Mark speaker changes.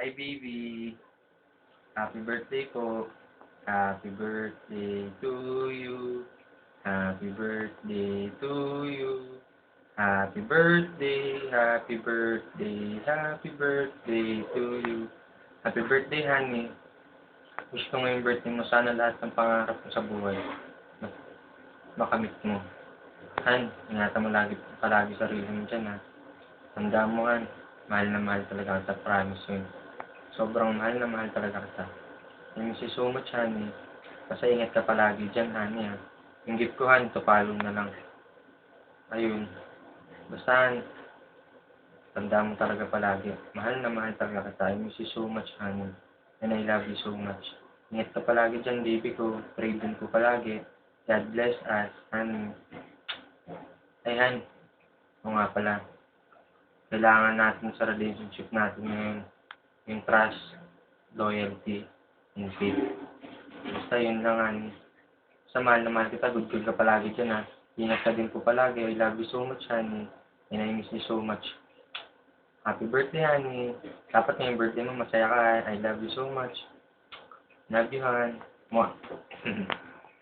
Speaker 1: Hi, baby. Happy birthday po. Happy birthday to you. Happy birthday to you. Happy birthday, happy birthday, happy birthday to you. Happy birthday, honey. Wish ko ngayong birthday mo, sana lahat ng pangarap mo sa buhay makamit mo. Han, ingatan mo palagi sarili mo dyan, ha. Tandaan mo, Han, mahal na mahal talaga kita, promise yun. Sobrang mahal na mahal talaga kita. I miss you so much, honey. Basta ingat ka palagi dyan, honey, ha. Yung gift ko, Han, tupalo na lang. Ayun. Basta, Han, tandaan mo talaga palagi. Mahal na mahal talaga kita. I miss you so much, honey. And I love you so much. Ingat ka palagi dyan, baby ko. Pray din ko palagi. God bless us, honey. Ay, Han. O nga pala. Kailangan natin sa relationship natin ngayon yung trust, loyalty, and faith. Basta yun lang, honey. Sa mahal na mahal kita, good ka palagi dyan, ha. Ingat ka din po palagi. I love you so much, honey. And I miss you so much. Happy birthday, honey. Dapat na yung birthday mo, masaya ka. I love you so much. Love you, hon. Mwah.